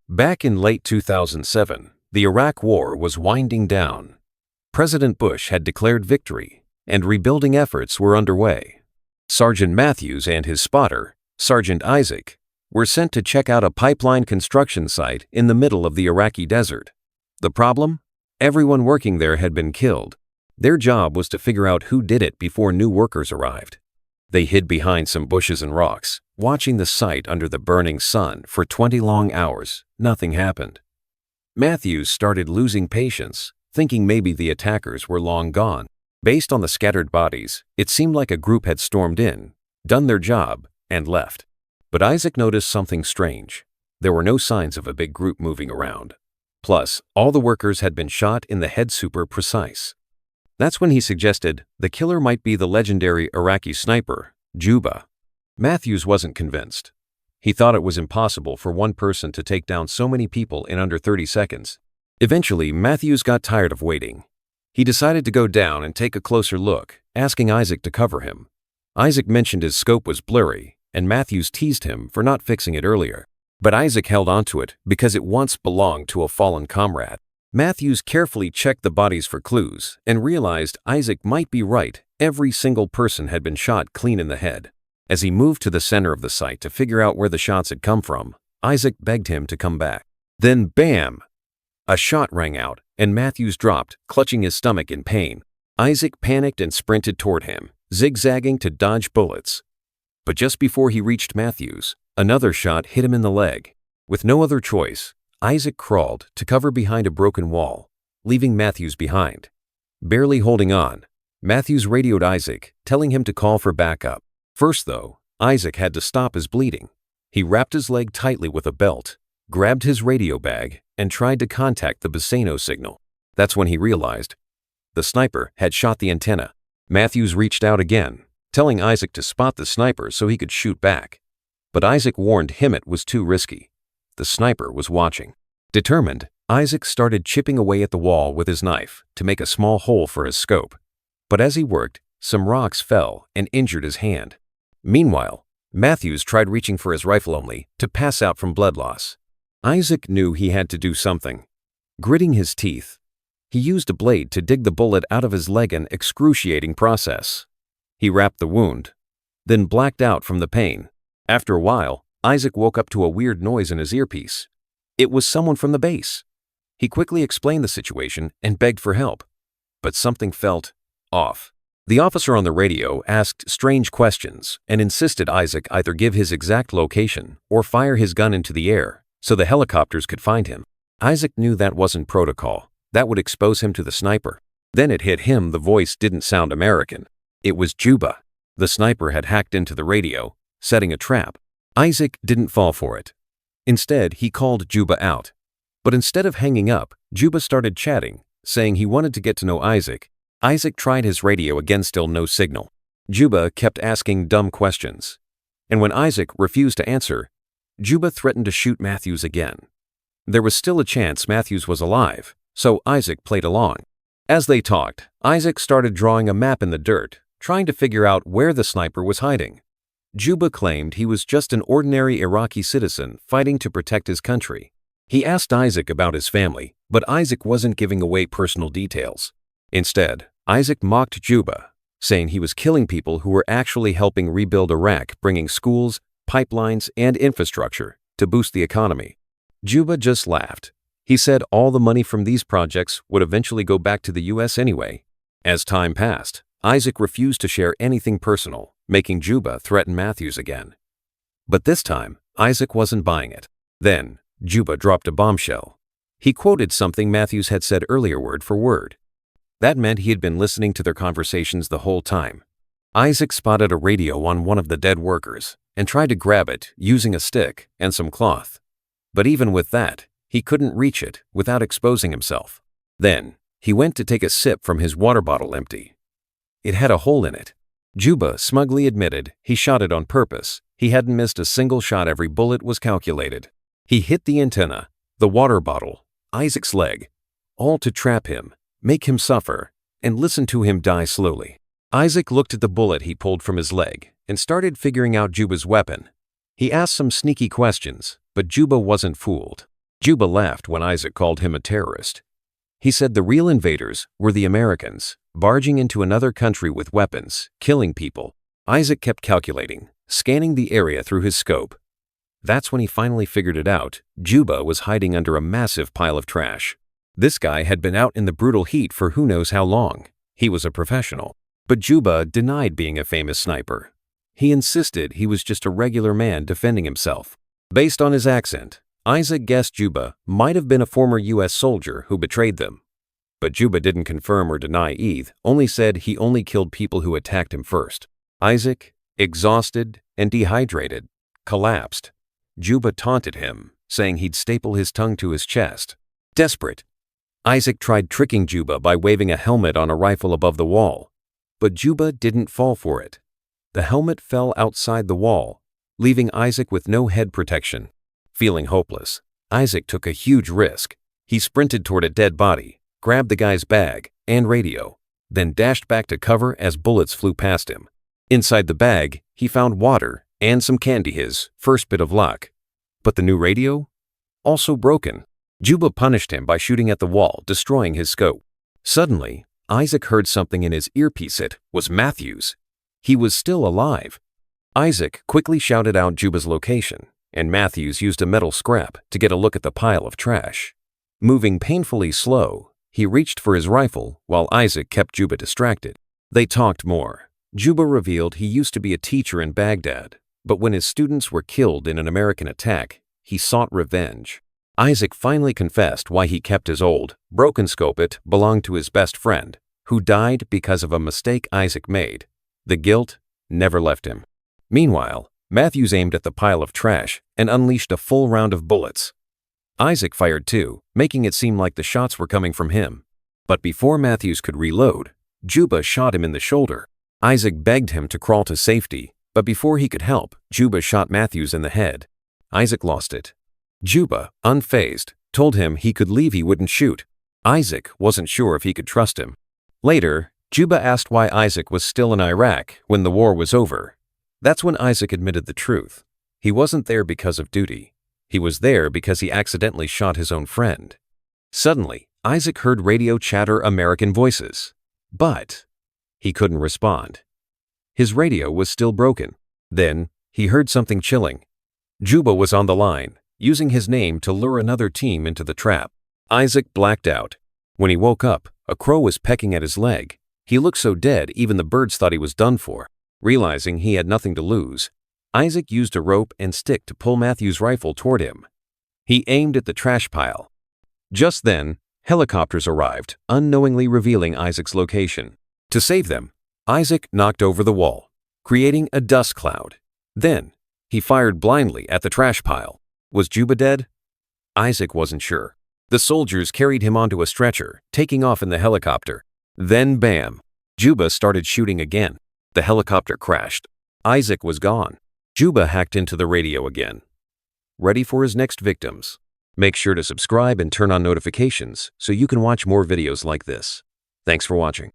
Back in late 2007, the Iraq War was winding down. President Bush had declared victory, and rebuilding efforts were underway. Sergeant Matthews and his spotter, Sergeant Isaac, were sent to check out a pipeline construction site in the middle of the Iraqi desert. The problem? Everyone working there had been killed. Their job was to figure out who did it before new workers arrived. They hid behind some bushes and rocks, watching the site under the burning sun for 20 long hours. Nothing happened. Matthews started losing patience, thinking maybe the attackers were long gone. Based on the scattered bodies, it seemed like a group had stormed in, done their job, and left. But Isaac noticed something strange. There were no signs of a big group moving around. Plus, all the workers had been shot in the head super precise. That's when he suggested the killer might be the legendary Iraqi sniper, Juba. Matthews wasn't convinced. He thought it was impossible for one person to take down so many people in under 30 seconds. Eventually, Matthews got tired of waiting. He decided to go down and take a closer look, asking Isaac to cover him. Isaac mentioned his scope was blurry, and Matthews teased him for not fixing it earlier. But Isaac held onto it because it once belonged to a fallen comrade. Matthews carefully checked the bodies for clues and realized Isaac might be right. Every single person had been shot clean in the head. As he moved to the center of the site to figure out where the shots had come from, Isaac begged him to come back. Then bam! A shot rang out, and Matthews dropped, clutching his stomach in pain. Isaac panicked and sprinted toward him, zigzagging to dodge bullets. But just before he reached Matthews, another shot hit him in the leg. With no other choice, Isaac crawled to cover behind a broken wall, leaving Matthews behind. Barely holding on, Matthews radioed Isaac, telling him to call for backup. First, though, Isaac had to stop his bleeding. He wrapped his leg tightly with a belt, grabbed his radio bag, and tried to contact the Cena signal. That's when he realized the sniper had shot the antenna. Matthews reached out again, telling Isaac to spot the sniper so he could shoot back. But Isaac warned him it was too risky. The sniper was watching. Determined, Isaac started chipping away at the wall with his knife to make a small hole for his scope. But as he worked, some rocks fell and injured his hand. Meanwhile, Matthews tried reaching for his rifle only to pass out from blood loss. Isaac knew he had to do something. Gritting his teeth, he used a blade to dig the bullet out of his leg, an excruciating process. He wrapped the wound, then blacked out from the pain. After a while, Isaac woke up to a weird noise in his earpiece. It was someone from the base. He quickly explained the situation and begged for help. But something felt off. The officer on the radio asked strange questions and insisted Isaac either give his exact location or fire his gun into the air so the helicopters could find him. Isaac knew that wasn't protocol. That would expose him to the sniper. Then it hit him the voice didn't sound American. It was Juba. The sniper had hacked into the radio, setting a trap. Isaac didn't fall for it. Instead, he called Juba out. But instead of hanging up, Juba started chatting, saying he wanted to get to know Isaac. Isaac tried his radio again, still no signal. Juba kept asking dumb questions. And when Isaac refused to answer, Juba threatened to shoot Matthews again. There was still a chance Matthews was alive, so Isaac played along. As they talked, Isaac started drawing a map in the dirt, trying to figure out where the sniper was hiding. Juba claimed he was just an ordinary Iraqi citizen fighting to protect his country. He asked Isaac about his family, but Isaac wasn't giving away personal details. Instead, Isaac mocked Juba, saying he was killing people who were actually helping rebuild Iraq, bringing schools, pipelines, and infrastructure to boost the economy. Juba just laughed. He said all the money from these projects would eventually go back to the US anyway. As time passed, Isaac refused to share anything personal, making Juba threaten Matthews again. But this time, Isaac wasn't buying it. Then, Juba dropped a bombshell. He quoted something Matthews had said earlier word for word. That meant he had been listening to their conversations the whole time. Isaac spotted a radio on one of the dead workers and tried to grab it using a stick and some cloth. But even with that, he couldn't reach it without exposing himself. Then, he went to take a sip from his water bottle empty. It had a hole in it. Juba smugly admitted he shot it on purpose. He hadn't missed a single shot. Every bullet was calculated. He hit the antenna, the water bottle, Isaac's leg, all to trap him, make him suffer, and listen to him die slowly. Isaac looked at the bullet he pulled from his leg and started figuring out Juba's weapon. He asked some sneaky questions, but Juba wasn't fooled. Juba laughed when Isaac called him a terrorist. He said the real invaders were the Americans, barging into another country with weapons, killing people. Isaac kept calculating, scanning the area through his scope. That's when he finally figured it out. Juba was hiding under a massive pile of trash. This guy had been out in the brutal heat for who knows how long. He was a professional. But Juba denied being a famous sniper. He insisted he was just a regular man defending himself. Based on his accent, Isaac guessed Juba might have been a former U.S. soldier who betrayed them. But Juba didn't confirm or deny either, only said he only killed people who attacked him first. Isaac, exhausted and dehydrated, collapsed. Juba taunted him, saying he'd staple his tongue to his chest. Desperate, Isaac tried tricking Juba by waving a helmet on a rifle above the wall. But Juba didn't fall for it. The helmet fell outside the wall, leaving Isaac with no head protection. Feeling hopeless, Isaac took a huge risk. He sprinted toward a dead body, grabbed the guy's bag and radio, then dashed back to cover as bullets flew past him. Inside the bag, he found water and some candy, his first bit of luck. But the new radio? Also broken. Juba punished him by shooting at the wall, destroying his scope. Suddenly, Isaac heard something in his earpiece. It was Matthews. He was still alive. Isaac quickly shouted out Juba's location, and Matthews used a metal scrap to get a look at the pile of trash. Moving painfully slow, he reached for his rifle while Isaac kept Juba distracted. They talked more. Juba revealed he used to be a teacher in Baghdad, but when his students were killed in an American attack, he sought revenge. Isaac finally confessed why he kept his old, broken scope. It belonged to his best friend, who died because of a mistake Isaac made. The guilt never left him. Meanwhile, Matthews aimed at the pile of trash and unleashed a full round of bullets. Isaac fired too, making it seem like the shots were coming from him. But before Matthews could reload, Juba shot him in the shoulder. Isaac begged him to crawl to safety, but before he could help, Juba shot Matthews in the head. Isaac lost it. Juba, unfazed, told him he could leave. He wouldn't shoot. Isaac wasn't sure if he could trust him. Later, Juba asked why Isaac was still in Iraq when the war was over. That's when Isaac admitted the truth. He wasn't there because of duty. He was there because he accidentally shot his own friend. Suddenly, Isaac heard radio chatter American voices. But he couldn't respond. His radio was still broken. Then, he heard something chilling. Juba was on the line, using his name to lure another team into the trap. Isaac blacked out. When he woke up, a crow was pecking at his leg. He looked so dead even the birds thought he was done for. Realizing he had nothing to lose, Isaac used a rope and stick to pull Matthews' rifle toward him. He aimed at the trash pile. Just then, helicopters arrived, unknowingly revealing Isaac's location. To save them, Isaac knocked over the wall, creating a dust cloud. Then, he fired blindly at the trash pile. Was Juba dead? Isaac wasn't sure. The soldiers carried him onto a stretcher, taking off in the helicopter. Then bam! Juba started shooting again. The helicopter crashed. Isaac was gone. Juba hacked into the radio again, ready for his next victims. Make sure to subscribe and turn on notifications so you can watch more videos like this. Thanks for watching.